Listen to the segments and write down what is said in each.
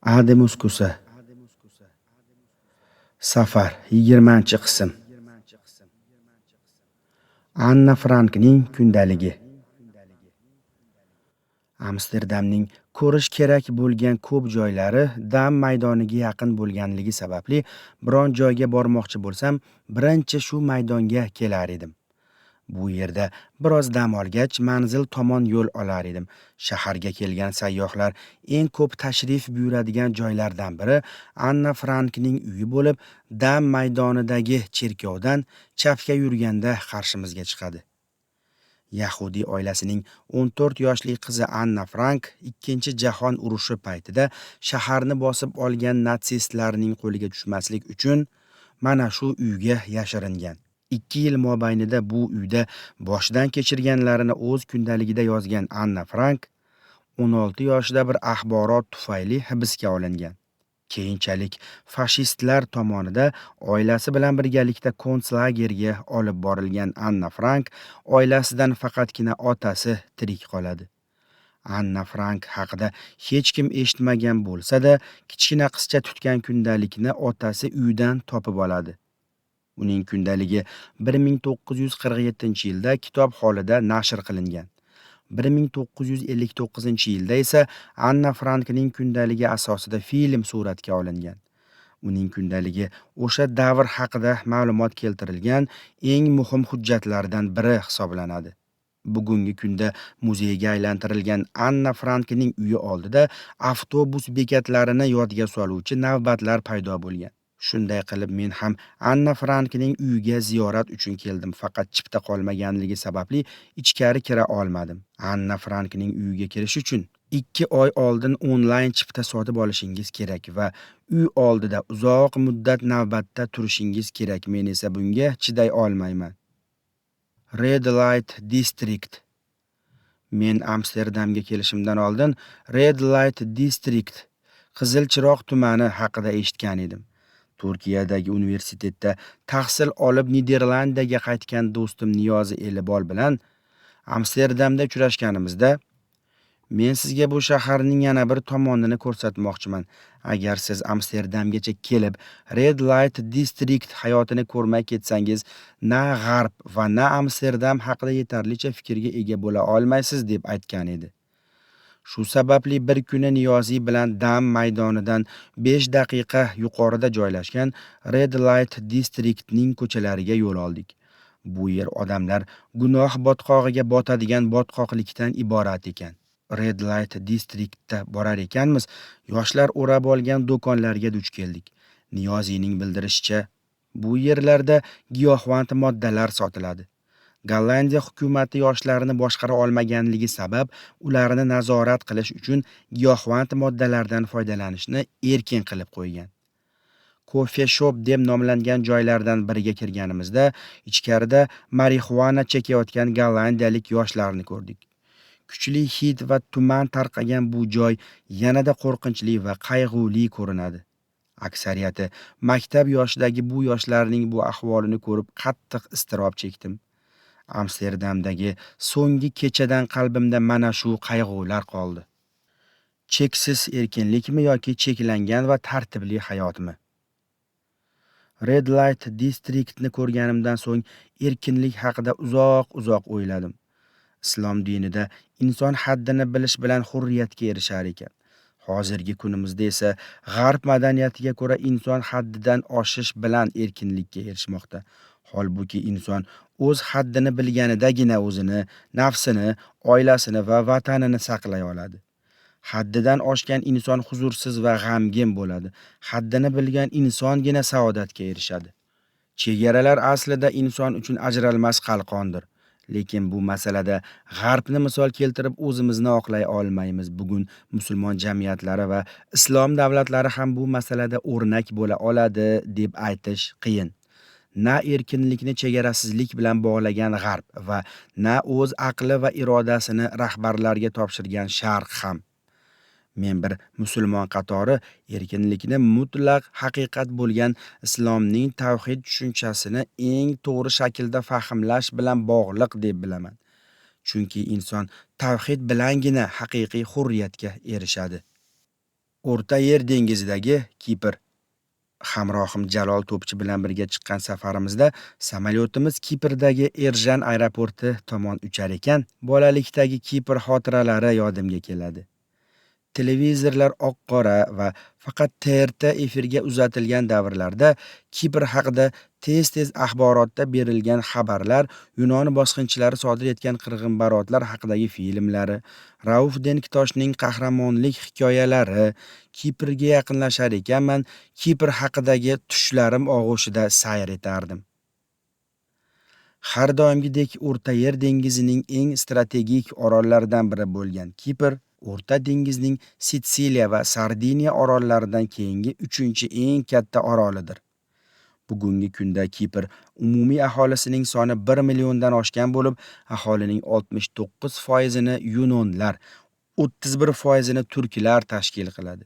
Adi muskusi. Safar 20-qism. Anna Frankning kundaligi. Amsterdamning ko'rish kerak bo'lgan ko'p joylari dam maydoniga yaqin bo'lganligi sababli biron joyga bormoqchi bo'lsam, birinchi shu maydonga kelar edim. Bu yerda biroz dam olgach manzil tomon yo'l olar edim. Shaharga kelgan sayyohlar eng ko'p tashrif buyuradigan joylardan biri Anna Frankning uyi bo'lib, dam maydonidagi cherkovdan chapga yurganda qarshimizga chiqadi. Yahudiy oilasining 14 yoshli qizi Anna Frank Ikkinchi jahon urushi paytida shaharni bosib olgan natsistlarning qo'liga tushmaslik uchun mana shu uyga yashiringan. 2 yil mobaynida bu uyda boshidan kechirganlarini o'z kundaligida yozgan Anna Frank 16 yoshida bir axborot tufayli hibsga olingan. Keyinchalik fashistlar tomonidan oilasi bilan birgalikda konslagerga olib borilgan Anna Frank oilasidan faqatgina otasi tirik qoladi. Anna Frank haqida hech kim eshitmagan bo'lsa-da, kichkina qizcha tutgan kundalikni otasi uydan topib oladi. Uning kundaligi 1947-yilda kitob holida nashr qilingan. 1959-yilda esa Anna Frankning kundaligi asosida film suratga olingan. Uning kundaligi o'sha davr haqida ma'lumot keltirilgan eng muhim hujjatlardan biri hisoblanadi. Bugungi kunda muzeyga aylantirilgan Anna Frankning uyi oldida avtobus bekatlarini yodga soluvchi navbatlar paydo bo'lgan. Shunday qilib men ham Anna Frankning uyiga ziyorat uchun keldim, faqat chipta qolmaganligi sababli ichkari kira olmadim. Anna Frankning uyiga kirish uchun 2 oy oldin onlayn chipta sotib olishingiz kerak va uy oldida uzoq muddat navbatda turishingiz kerak. Men esa bunga chiday olmayman. Red Light District. Men Amsterdamga kelishimdan oldin Red Light District, Qizil chiroq tumani haqida eshitgan edim. Turkiyadagi universitetda tahsil olib Niderlandiyaga qaytgan do'stim Niyozi Elibol bilan Amsterdamda uchrashganimizda, men sizga bu shaharning yana bir tomonini ko'rsatmoqchiman. Agar siz Amsterdamgacha kelib Red Light District hayotini ko'rmay ketsangiz, na G'arb va na Amsterdam haqida yetarlicha fikrga ega bo'la olmaysiz deb aytgan edi. Shu sababli bir kuni Niyoziy bilan dam maydonidan 5 daqiqa yuqorida joylashgan Red Light Districtning ko'chalariga yo'l oldik. Bu yer odamlar gunoh botqog'iga botadigan botqoqlikdan iborat ekan. Red Light Districtda borar ekanmiz, yoshlar o'rab olgan do'konlarga duch keldik. Niyoziyning bildirishicha, bu yerlarda giyohvand moddalar sotiladi. Gollandiya hukumati yoshlarni boshqara olmaganligi sabab ularni nazorat qilish uchun giyohvand moddalardan foydalanishni erkin qilib qo'ygan. Coffee shop deb nomlangan joylardan biriga kirganimizda ichkarida marixuana chekayotgan gollandiyalik yoshlarni ko'rdik. Kuchli hid va tuman tarqagan bu joy yanada qo'rqinchli va qayg'uli ko'rinadi. Aksariyati maktab yoshidagi bu yoshlarning bu ahvolini ko'rib qattiq iztirob chekdim. Amsterdamdagi so'nggi kechadan qalbimda mana shu qayg'ular qoldi. Cheksiz erkinlikmi yoki cheklangan va tartibli hayotmi? Red Light Districtni ko'rganimdan so'ng erkinlik haqida uzoq o'yladim. Islom dinida inson haddini bilish bilan hurriyatga erishar ekan. Hozirgi kunimizda esa G'arb madaniyatiga ko'ra inson haddidan oshish bilan erkinlikka erishmoqda. Holbuki inson o'z haddini bilganidagina o'zini, nafsini, oilasini va vatanini saqlay oladi. Haddidan oshgan inson huzursiz va g'amgin bo'ladi. Haddini bilgan insongina saodatga erishadi. Chegaralar aslida inson uchun ajralmas qalqondir. Lekin bu masalada G'arbni misol keltirib o'zimizni oqlay olmaymiz. Bugun musulmon jamiyatlari va islom davlatlari ham bu masalada o'rnak bo'la oladi deb aytish qiyin. Na erkinlikni chegarasizlik bilan bog'lagan G'arb va na o'z aqli va irodasini rahbarlarga topshirgan Sharq ham. Men bir musulmon qatori erkinlikni mutlaq haqiqat bo'lgan islomning tavhid tushunchasini eng to'g'ri shaklda fahmlash bilan bog'liq deb bilaman. Chunki inson tavhid bilangina haqiqiy hurriyatga erishadi. O'rta Yer dengizidagi Kipr. Hamrohim Jalol To'pchi bilan birga chiqqan safarimizda samolyotimiz Kiprdagi Erjan aeroporti tomon uchar ekan, bolalikdagi Kipr xotiralari yodimga keladi. Televizorlar oq-qora va faqat TRT efirga uzatilgan davrlarda Kipr haqida tez-tez axborotda berilgan xabarlar, Yunon bosqinchilari sodir etgan qirg'inbarotlar haqidagi filmlari, Rauf Denktoshning qahramonlik hikoyalari, Kiprga yaqinlashar ekanman, Kipr haqidagi tushlarim og'ushida sayr etardim. Har doimgidek O'rta Yer dengizining eng strategik orollaridan biri bo'lgan Kipr, O'rta dengizning Sitsiliya va Sardiniya orollaridan keyingi 3-chi eng katta orolidir. Bugungi kunda Kipr umumiy aholisining soni 1 milliondan oshgan bo'lib, aholining 69%ni yunonlar, 31%ni turklar tashkil qiladi.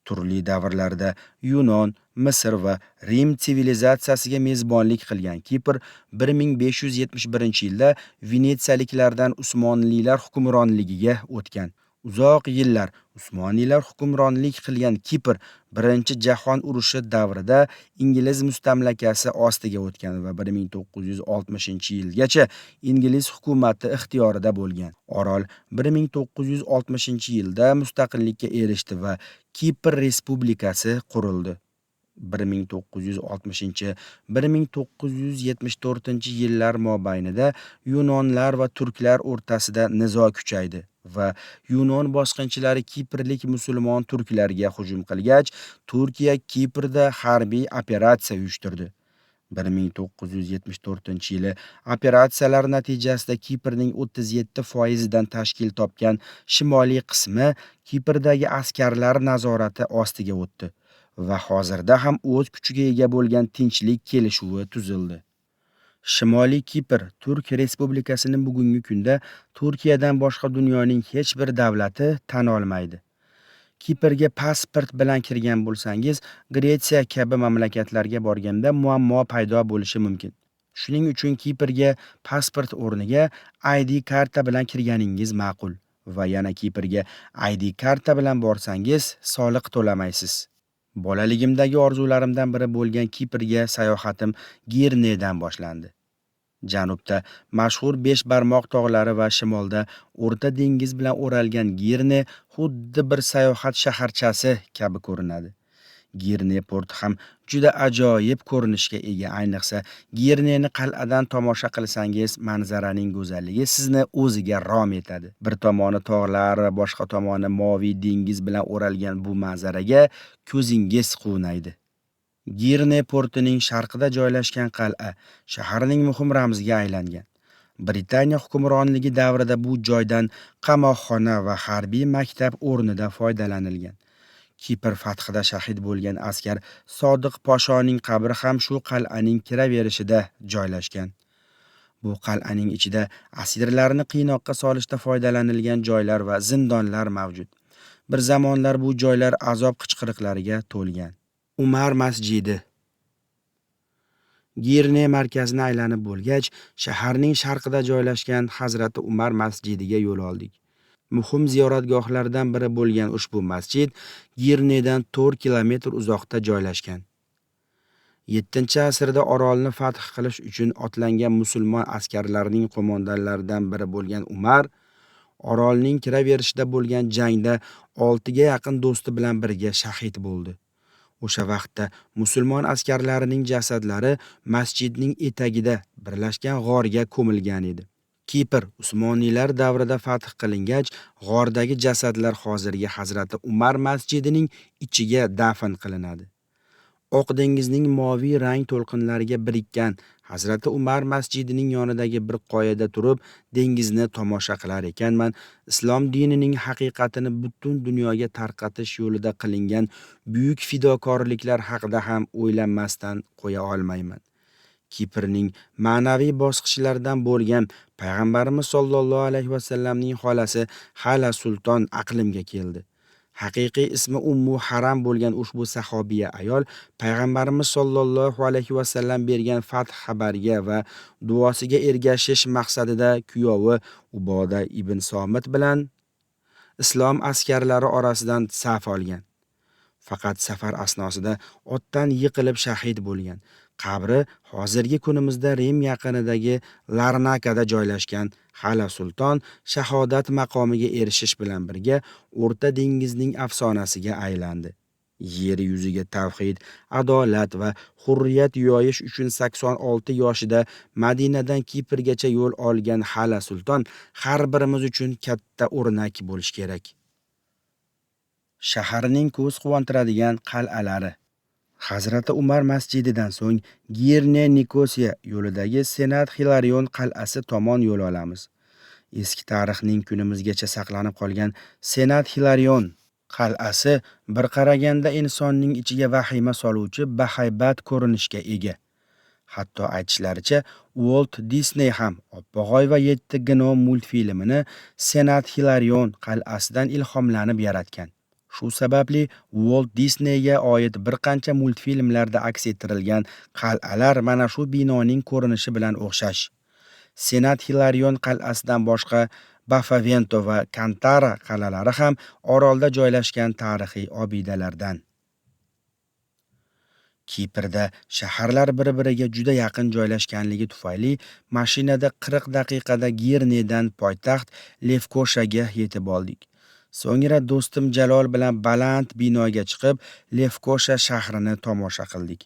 Turli davrlarda Yunon, Misr va Rim sivilizatsiyasiga mezbonlik qilgan Kipr 1571-yilda Venetsiyaliklardan Usmonlilar hukmronligiga o'tgan. Uzoq yillar Usmoniylar hukmronlik qilgan Kipr Birinchi jahon urushi davrida Ingliz mustamlakasi ostiga o'tgan va 1960-yilgacha Ingliz hukumati ixtiyorida bo'lgan. Orol 1960-yilda mustaqillikka erishdi va Kipr Respublikasi qurildi. 1960-1974-yillar mobaynida Yunonlar va turklar o'rtasida nizo kuchaydi va Yunon bosqinchilari kiprlik musulmon turklarga hujum qilgach, Turkiya Kiprda harbiy operatsiya uyushtirdi. 1974-yili operatsiyalar natijasida Kiprning 37%dan tashkil topgan shimoliy qismi Kiprdagi askarlar nazorati ostiga o'tdi va hozirda ham o'z kuchiga ega bo'lgan tinchlik kelishuvi tuzildi. Shimoliy Kipr Turk Respublikasini bugungi kunda Turkiyadan boshqa dunyoning hech bir davlati tan olmaydi. Kiprga pasport bilan kirgan bo'lsangiz, Gretsiya kabi mamlakatlarga borganda muammo paydo bo'lishi mumkin. Shuning uchun Kiprga pasport o'rniga ID karta bilan kirganingiz ma'qul va yana Kiprga ID karta bilan borsangiz, soliq to'lamaysiz. Bolaligimdagi orzularimdan biri bo'lgan Kiprga sayohatim Girnedan boshlandi. Janubda mashhur Beshbarmoq tog'lari va shimolda O'rta dengiz bilan o'ralgan Girne xuddi bir sayohat shaharchasi kabi ko'rinadi. Girne porti ham juda ajoyib ko'rinishga ega, ayniqsa Girneni qal'adan tomosha qilsangiz, manzaraning go'zalligi sizni o'ziga rom etadi. Bir tomoni tog'lar va boshqa tomoni moviy dengiz bilan o'ralgan bu manzaraga ko'zingiz quvnaydi. Girne portining sharqida joylashgan qal'a shaharning muhim ramziga aylangan. Britaniya hukmronligi davrida bu joydan qamoqxona va harbiy maktab o'rnida foydalanilgan. Kipr fathida shahid bo'lgan askar Sodiq Poshoning qabri ham shu qal'aning kiraverishida joylashgan. Bu qal'aning ichida asirlarni qiynoqqa solishda foydalanilgan joylar va zindonlar mavjud. Bir zamonlar bu joylar azob qichqiriqlariga to'lgan. Umar masjidi. Girne markazini aylanib bo'lgach, shaharning sharqida joylashgan Hazrati Umar masjidiga yo'l oldik. Muhim ziyoratgohlardan biri bo'lgan ushbu masjid Girnedan 4 kilometr uzoqda joylashgan. 7-asrda orolni fath qilish uchun otlangan musulmon askarlarining qo'mondonlaridan biri bo'lgan Umar, orolning kiraverishida bo'lgan jangda 6 ga yaqin do'sti bilan birga shahid bo'ldi. O'sha vaqtda musulmon askarlarining jasadlari masjidning etagida birlashgan g'orga ko'milgan edi. Kipr Usmoniylar davrida fath qilingach, g'ordagi jasadlar hozirgi Hazrati Umar masjidining ichiga dafn qilinadi. Oq dengizning moviy rang to'lqinlariga birikkan Hazrati Umar masjidining yonidagi bir qoyada turib, dengizni tomosha qilar ekanman, islom dinining haqiqatini butun dunyoga tarqatish yo'lida qilingan buyuk fidokorliklar haqida ham o'ylanmasdan qo'ya olmayman. Kiprning ma'naviy bosqichlaridan bo'lgan payg'ambarimiz sollallohu alayhi vasallamning xolasi Hala sulton aqlimga keldi. Haqiqiy ismi Ummu Haram bo'lgan ushbu sahobiya ayol payg'ambarimiz sollallohu alayhi vasallam bergan fath xabariga va duosiga ergashish maqsadida kuyovi Uboda ibn Somit bilan islom askarlari orasidan saf olgan. Faqat safar asnosida otdan yiqilib shahid bo'lgan. Qabri hozirgi kunimizda Rim yaqinidagi Larnakada joylashgan. Hala Sulton shahodat maqomiga erishish bilan birga O'rta dengizning afsonasiga aylandi. Yer yuziga tavhid, adolat va hurriyat yoyish uchun 86 yoshida Madinadan Kiprgacha yo'l olgan Hala Sulton har birimiz uchun katta o'rnak bo'lish kerak. Shaharning ko'z quvontiradigan qal'alari. Hazrati Umar masjididan so'ng Girne Nikosiya yo'lidagi Senat Hilarion qal'asi tomon yo'l olamiz. Eski tarixning kunimizgacha saqlanib qolgan Senat Hilarion qal'asi bir qaraganda insonning ichiga vahima soluvchi bahaybat ko'rinishga ega. Hatto aytishlaricha Walt Disney ham Oppo'g'oy va 7 gnom multfilmini Senat Hilarion qal'asidan ilhomlanib yaratgan. Shu sababli Walt Disneyga oid bir qancha multfilmlarda aks ettirilgan qal'alar mana shu binoning ko'rinishi bilan o'xshash. Senat Hilarion qal'asidan boshqa Bafavento va Kantara qal'alari ham orolda joylashgan tarixiy obidalardan. Kiprda shaharlar bir-biriga juda yaqin joylashganligi tufayli mashinada 40 daqiqada Girnedan poytaxt Lefkoshaga yetib oldik. So'ngra do'stim Jalol bilan baland binoga chiqib, Lefkosha shahrini tomosha qildik.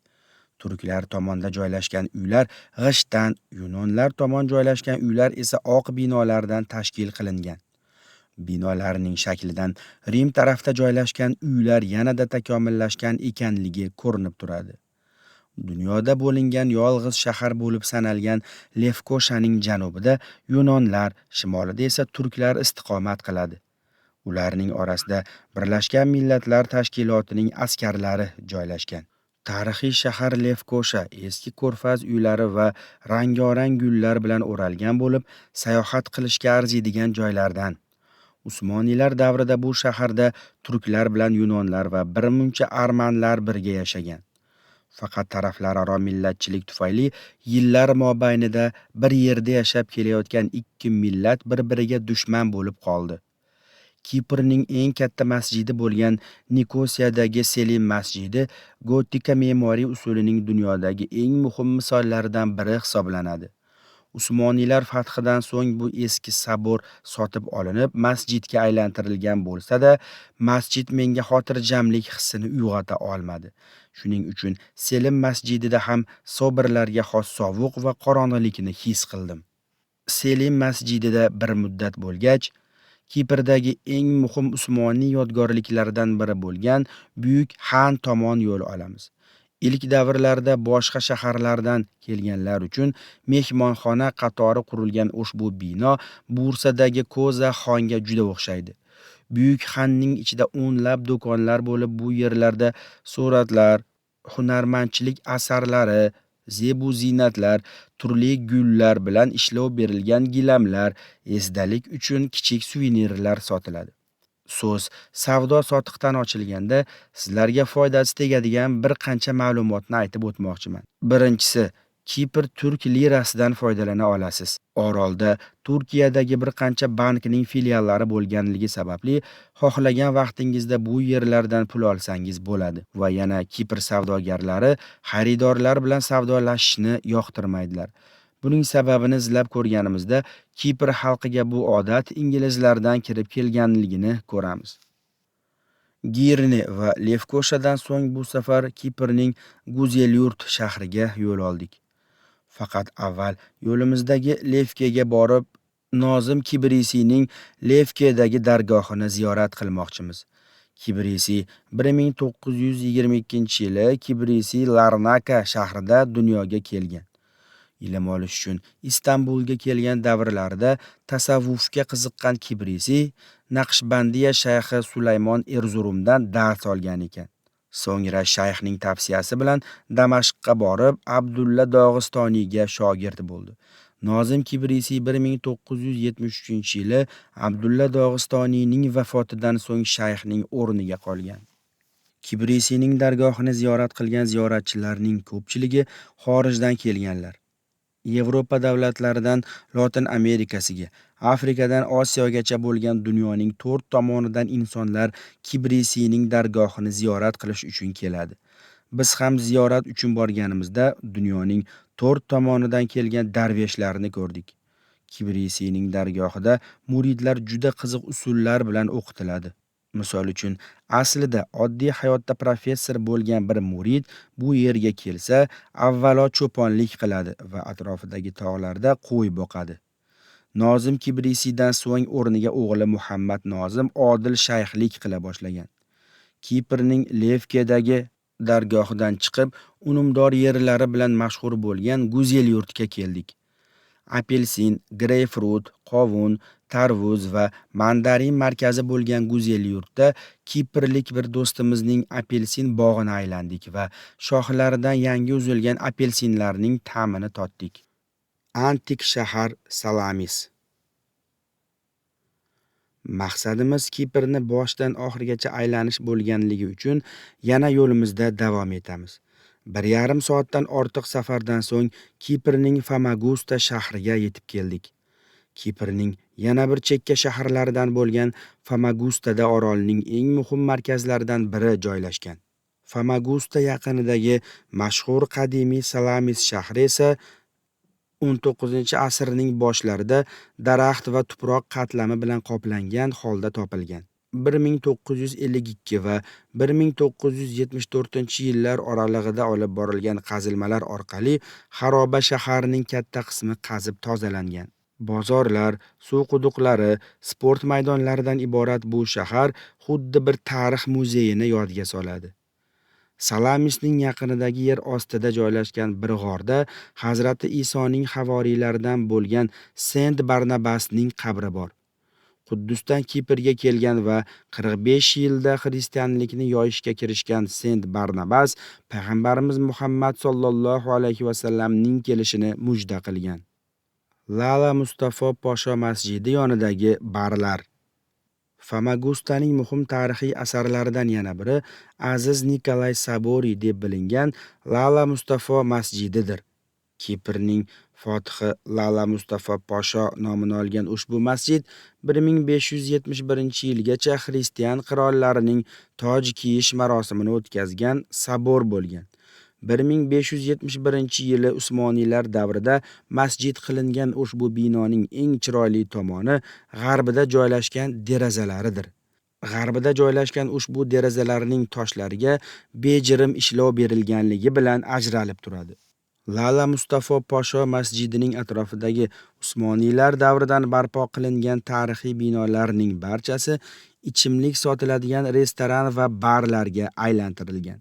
Turklar tomonda joylashgan uylar g'ishtdan, yunonlar tomon joylashgan uylar esa oq binolardan tashkil qilingan. Binolarning shaklidan Rim tarafda joylashgan uylar yanada takomillashgan ekanligi ko'rinib turadi. Dunyoda bo'lingan yolg'iz shahar bo'lib sanalgan Lefkoshaning janubida yunonlar, shimolida esa turklar istiqomat qiladi. Ularning orasida Birlashgan Millatlar Tashkilotining askarlari joylashgan. Tarixiy shahar Lefkosha eski ko'rfaz uylari va rang-yorang gullar bilan o'ralgan bo'lib, sayohat qilishga arziydigan joylardan. Usmoniylar davrida bu shaharda turklar bilan yunonlar va birmuncha armanlar birga yashagan. Faqat taraflararo millatchilik tufayli yillar mobaynida bir yerda yashab kelayotgan ikki millat bir-biriga dushman bo'lib qoldi. Kiprning eng katta masjidi bo'lgan Nikosiyadagi Selim masjidi gotika me'moriy usulining dunyodagi eng muhim misollaridan biri hisoblanadi. Usmoniylar fathidan so'ng bu eski sabor sotib olinib, masjidga aylantirilgan bo'lsa-da, masjid menga xotirjamlik hissini uyg'ota olmadi. Shuning uchun Selim masjidida ham sobirlarga xos sovuq va qorong'ilikni his qildim. Selim masjidida bir muddat bo'lgach, Kiprdagi eng muhim Usmoniy yodgorliklaridan biri bo'lgan Buyuk Xan tomon yo'l olamiz. Ilk davrlarda boshqa shaharlardan kelganlar uchun mehmonxona qatori qurilgan ushbu bino Bursadagi Koza xonga juda o'xshaydi. Buyuk Xanning ichida o'nlab do'konlar bo'lib, bu yerlarda suratlar, hunarmandchilik asarlari, zebu ziynatlar, turli gullar bilan ishlov berilgan gilamlar, esdalik uchun kichik suvenirlar sotiladi. So'z savdo-sotiqdan ochilganda sizlarga foydasi tegadigan bir qancha ma'lumotni aytib o'tmoqchiman. Birinchisi, Kipr turk lirasidan foydalana olasiz. Orolda Turkiyadagi bir qancha bankning filiallari bo'lganligi sababli xohlagan vaqtingizda bu yerlardan pul olsangiz bo'ladi. Va yana Kipr savdogarlari xaridorlar bilan savdolashishni yoqtirmaydilar. Buning sababini izlab ko'rganimizda Kipr xalqiga bu odat inglizlardan kirib kelganligini ko'ramiz. Girne va Lefkoshadan so'ng bu safar Kiprning Guzelyurt shahriga yo'l oldik. Faqat avval yo'limizdagi Lefkega borib, Nozim Kibrisiyning Lefkedagi dargohini ziyorat qilmoqchimiz. Kibrisiy 1922-yili Kibrisiy Larnaka shahrida dunyoga kelgan. Ilm olish uchun Istanbulga kelgan davrlarida tasavvufga qiziqqan Kibrisiy Naqshbandiya shayxi Sulaymon Erzurumdan dars olgan ekan. So'ngra shayxning tavsiyasi bilan Damashqqa borib, Abdulla Dog'istoniyga shogird bo'ldi. Nozim Kibrisiy 1973-yili Abdulla Dog'istoniyning vafotidan so'ng shayxning o'rniga qolgan. Kibrisiyning dargohini ziyorat qilgan ziyoratchilarning ko'pchiligi xorijdan kelganlar. Yevropa davlatlaridan Lotin Amerikasiga, Afrikadan Osiyogacha bo'lgan dunyoning 4 tomonidan insonlar Kibrisiyning dargohini ziyorat qilish uchun keladi. Biz ham ziyorat uchun borganimizda dunyoning 4 tomonidan kelgan darveshlarni ko'rdik. Kibrisiyning dargohida muridlar juda qiziq usullar bilan o'qitiladi. Misol uchun, aslida oddiy hayotda professor bo'lgan bir murid bu yerga kelsa, avvalo cho'ponlik qiladi va atrofidagi tog'larda qo'y boqadi. Nozim Kibrisiydan so'ng o'rniga o'g'li Muhammad Nozim odil shayxlik qila boshlagan. Kiprning Levkedagi dargohidan chiqib, unumdor yerlari bilan mashhur bo'lgan Guzel yurtga keldik. Apelsin, greypfrut, qovun, tarvuz va mandarin markazi bo'lgan Guzel yurtda kiprlik bir do'stimizning apelsin bog'ini aylandik va shoxlaridan yangi uzilgan apelsinlarning ta'mini totdik. Antik shahar Salamis. Maqsadimiz Kiprni boshdan oxirigacha aylanish bo'lganligi uchun yana yo'limizda davom etamiz. 1,5 soatdan ortiq safardan so'ng Kiprning Famagusta shahriga yetib keldik. Kiprning yana bir chekka shaharlaridan bo'lgan Famagustada orolning eng muhim markazlaridan biri joylashgan. Famagusta yaqinidagi mashhur qadimiy Salamis shahri esa 19-asrning boshlarida daraxt va tuproq qatlami bilan qoplangan holda topilgan. 1952 va 1974-yillar oralig'ida olib borilgan qazilmalar orqali xaroba shaharning katta qismi qazib tozalangan. Bozorlar, suv quduqlari, sport maydonlaridan iborat bu shahar xuddi bir tarix muzeyini yodga soladi. Salamisning yaqinidagi yer ostida joylashgan bir g'orda Hazrati Isoning havoriylaridan bo'lgan Sent Barnabasning qabri bor. Quddusdan Kiprga kelgan va 45 yilda xristianlikni yoyishga kirishgan Sent Barnabas payg'ambarimiz Muhammad sollallohu alayhi va sallamning kelishini mujda qilgan. Lala Mustafo Posho masjidi yonidagi barlar. Famagustaning muhim tarixiy asarlaridan yana biri Aziz Nikolay Saboriy deb bilingan Lala Mustafo masjididir. Kiprning fotihi Lala Mustafo Posho nomini olgan ushbu masjid 1571-yilgacha xristian qirollarining toj kiyish marosimini o'tkazgan sabor bo'lgan. 1571-yili Usmoniylar davrida masjid qilingan ushbu binoning eng chiroyli tomoni g'arbida joylashgan derazalaridir. G'arbida joylashgan ushbu derazalarning toshlariga bejirim ishlov berilganligi bilan ajralib turadi. Lala Mustafo Posho masjidining atrofidagi Usmoniylar davridan barpo qilingan tarixiy binolarning barchasi ichimlik sotiladigan restoran va barlarga aylantirilgan.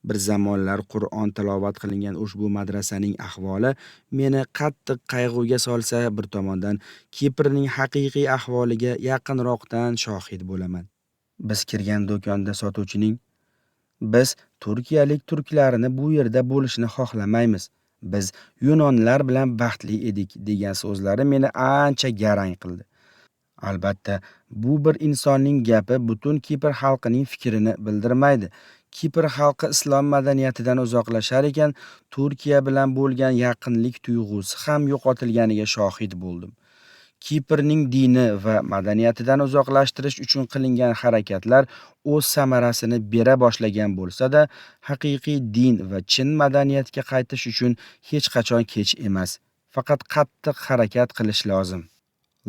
Bir zamonlar Qur'on tilovat qilingan ushbu madrasaning ahvoli meni qattiq qayg'uga solsa, bir tomondan Kiprning haqiqiy ahvoliga yaqinroqdan shohid bo'laman. Biz kirgan do'konda sotuvchining "Biz turkiyalik turklarini bu yerda bo'lishni xohlamaymiz. Biz yunonlar bilan baxtli edik" degan so'zlari meni ancha garang qildi. Albatta, bu bir insonning gapi butun Kipr xalqining fikrini bildirmaydi. Kipr xalqi islom madaniyatidan uzoqlashar ekan, Turkiya bilan bo'lgan yaqinlik tuyg'usi ham yo'qotilganiga shohid bo'ldim. Kiprning dini va madaniyatidan uzoqlashtirish uchun qilingan harakatlar o'z samarasini bera boshlagan bo'lsa-da, haqiqiy din va chin madaniyatga qaytish uchun hech qachon kech emas. Faqat qattiq harakat qilish lozim.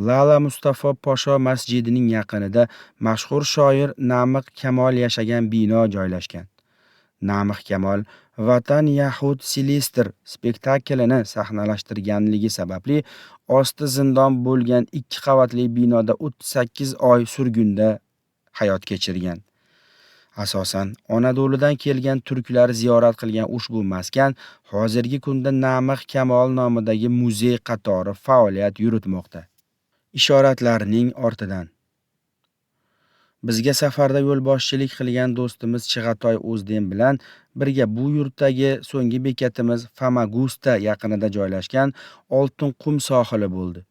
Lala Mustafo Posho masjidining yaqinida mashhur shoir Namiq Kamol yashagan bino joylashgan. Namiq Kamol Vatan Yahud Silistr spektaklini sahnalashtirganligi sababli osti zindon bo'lgan 2 qavatli binoda 38 oy surgunda hayot kechirgan. Asosan Anadoludan kelgan turklar ziyorat qilgan ushbu maskan hozirgi kunda Namiq Kamol nomidagi muzey qatori faoliyat yuritmoqda. Ishoratlarning ortidan. Bizga safarda yo'lboshchilik qilgan do'stimiz Chig'atoy O'zdem bilan birga bu yurtdagi so'nggi bekatimiz Famagusta yaqinida joylashgan Oltinqum sohili bo'ldi.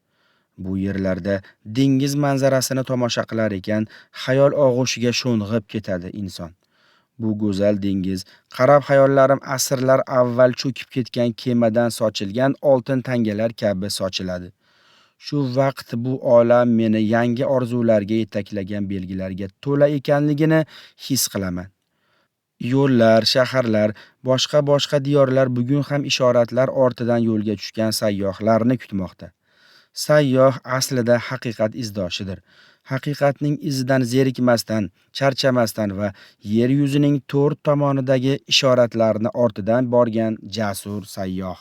Bu yerlarda dengiz manzarasini tomosha qilar ekan, xayol og'ushiga sho'ng'ib ketadi inson. Bu go'zal dengiz, qarab xayollarim asrlar avval cho'kib ketgan kemadan sochilgan oltin tangalar kabi sochiladi. Shu vaqt bu olam meni yangi orzularga yetaklagan belgilarga to'la ekanligini his qilaman. Yo'llar, shaharlar, boshqa diyorlar bugun ham ishoratlar ortidan yo'lga tushgan sayyohlarni kutmoqda. Sayyoh aslida haqiqat izdoshidir. Haqiqatning izidan zerikmasdan, charchamasdan va yer yuzining to'rt tomonidagi ishoratlarni ortidan borgan jasur sayyoh.